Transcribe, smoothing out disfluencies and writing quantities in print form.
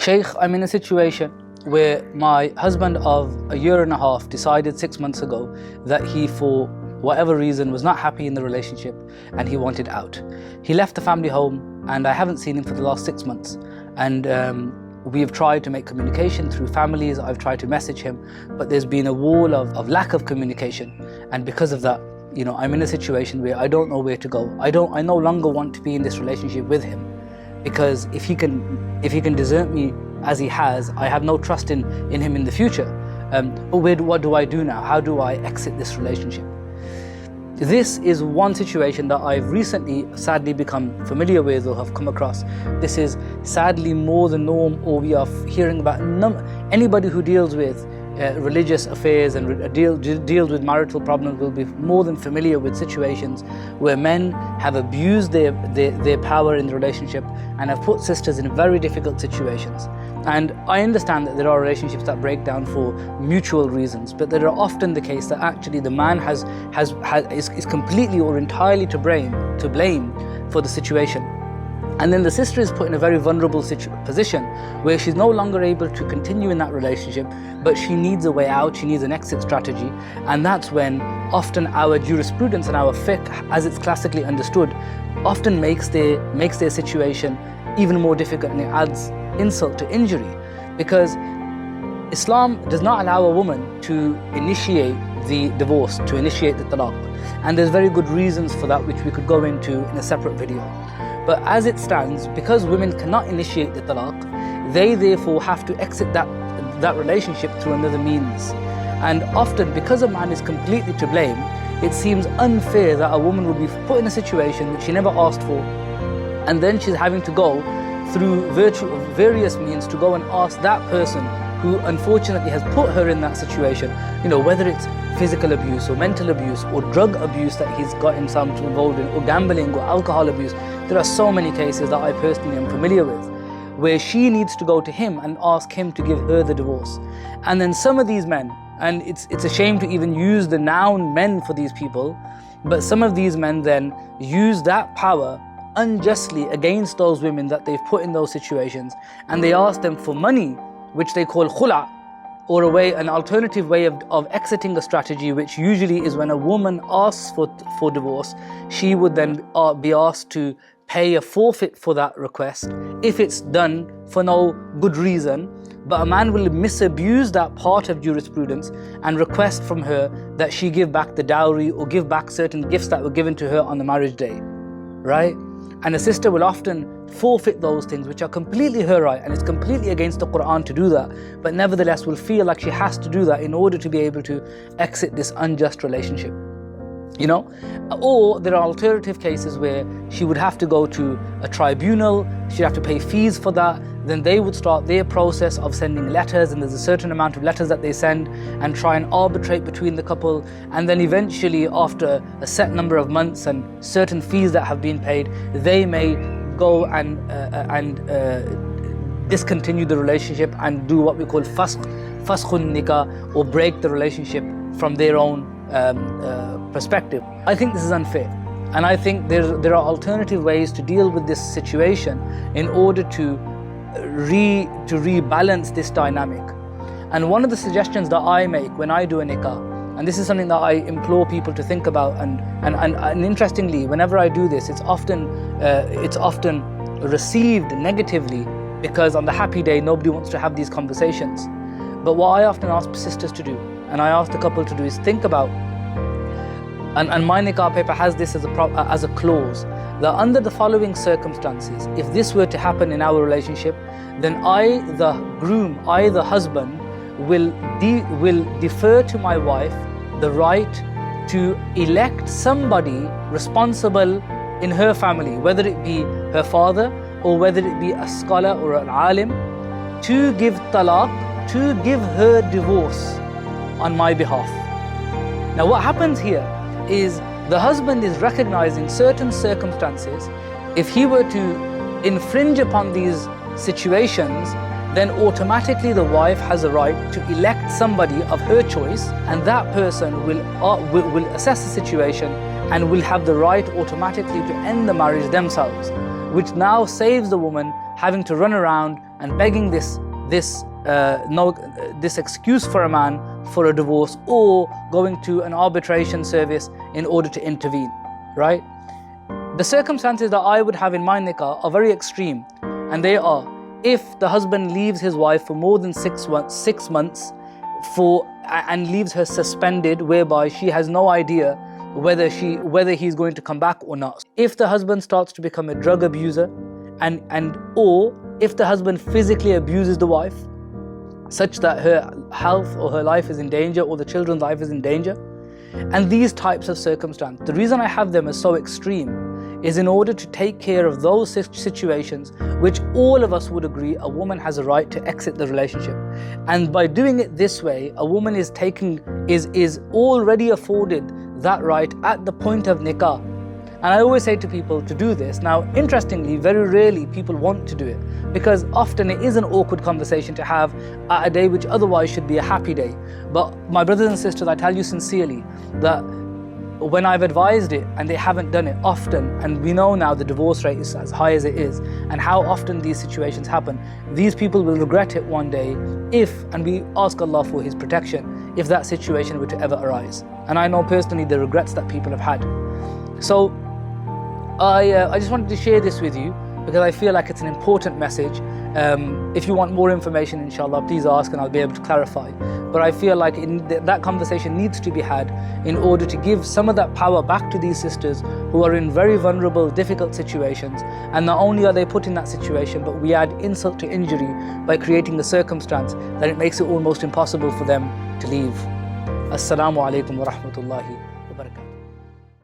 Shaykh, I'm in a situation where my husband of a year and a half decided 6 months ago that he, for whatever reason, was not happy in the relationship and he wanted out. He left the family home and I haven't seen him for the last 6 months. And we've tried to make communication through families. I've tried to message him, but there's been a wall of lack of communication. And because of that, I'm in a situation where I don't know where to go. I no longer want to be in this relationship with him, because if he can desert me as he has, I have no trust in him in the future. But what do I do now? How do I exit this relationship? This is one situation that I've recently sadly become familiar with or have come across. This is sadly more the norm, or we are hearing about anybody who deals with religious affairs and deals with marital problems will be more than familiar with situations where men have abused their power in the relationship and have put sisters in very difficult situations. And I understand that there are relationships that break down for mutual reasons, but there are often the case that actually the man is completely or entirely to blame for the situation. And then the sister is put in a very vulnerable position where she's no longer able to continue in that relationship, but she needs a way out, she needs an exit strategy. And that's when often our jurisprudence and our fiqh, as it's classically understood, often makes their situation even more difficult, and it adds insult to injury. Because Islam does not allow a woman to initiate the divorce, to initiate the talaq. And there's very good reasons for that, which we could go into in a separate video. But as it stands, because women cannot initiate the talaq, they therefore have to exit that relationship through another means. And often, because a man is completely to blame, it seems unfair that a woman would be put in a situation which she never asked for, and then she's having to go through various means to go and ask that person who unfortunately has put her in that situation, whether it's physical abuse or mental abuse or drug abuse that he's got himself involved in, or gambling or alcohol abuse. There are so many cases that I personally am familiar with where she needs to go to him and ask him to give her the divorce. And then some of these men, and it's a shame to even use the noun men for these people, but some of these men then use that power unjustly against those women that they've put in those situations, and they ask them for money, which they call khula, or an alternative way of exiting a strategy, which usually is when a woman asks for divorce, she would then be asked to pay a forfeit for that request if it's done for no good reason. But a man will misabuse that part of jurisprudence and request from her that she give back the dowry or give back certain gifts that were given to her on the marriage day, right? And a sister will often forfeit those things, which are completely her right, and it's completely against the Quran to do that, but nevertheless will feel like she has to do that in order to be able to exit this unjust relationship. Or there are alternative cases where she would have to go to a tribunal, she'd have to pay fees for that, then they would start their process of sending letters, and there's a certain amount of letters that they send and try and arbitrate between the couple, and then eventually after a set number of months and certain fees that have been paid, they may go and discontinue the relationship and do what we call faskhun nikah, or break the relationship from their own perspective. I think this is unfair, and I think there are alternative ways to deal with this situation in order to rebalance this dynamic. And one of the suggestions that I make when I do a nikah, and this is something that I implore people to think about, and interestingly, whenever I do this, it's often received negatively, because on the happy day nobody wants to have these conversations. But what I often ask sisters to do, and I ask the couple to do, is think about, and my nikah paper has this as a clause, that under the following circumstances, if this were to happen in our relationship, then I, the groom, I, the husband, will defer to my wife the right to elect somebody responsible in her family, whether it be her father or whether it be a scholar or an alim, to give talaq, to give her divorce on my behalf. Now what happens here is the husband is recognizing certain circumstances. If he were to infringe upon these situations, then automatically the wife has a right to elect somebody of her choice, and that person will assess the situation and will have the right automatically to end the marriage themselves, which now saves the woman having to run around and begging this excuse for a man for a divorce, or going to an arbitration service in order to intervene, right? The circumstances that I would have in my nikah are very extreme, and they are: if the husband leaves his wife for more than 6 months and leaves her suspended, whereby she has no idea whether he's going to come back or not. If the husband starts to become a drug abuser, or if the husband physically abuses the wife such that her health or her life is in danger, or the children's life is in danger. And these types of circumstances, the reason I have them as so extreme is in order to take care of those situations which all of us would agree a woman has a right to exit the relationship. And by doing it this way, a woman is already afforded that right at the point of nikah. And I always say to people to do this. Now, interestingly, very rarely people want to do it, because often it is an awkward conversation to have at a day which otherwise should be a happy day. But my brothers and sisters, I tell you sincerely that when I've advised it and they haven't done it often, and we know now the divorce rate is as high as it is, and how often these situations happen, these people will regret it one day and we ask Allah for His protection, if that situation were to ever arise. And I know personally the regrets that people have had. So I just wanted to share this with you because I feel like it's an important message. If you want more information, inshallah, please ask and I'll be able to clarify. But I feel like that conversation needs to be had in order to give some of that power back to these sisters who are in very vulnerable, difficult situations. And not only are they put in that situation, but we add insult to injury by creating a circumstance that it makes it almost impossible for them to leave. Assalamu alaikum wa rahmatullahi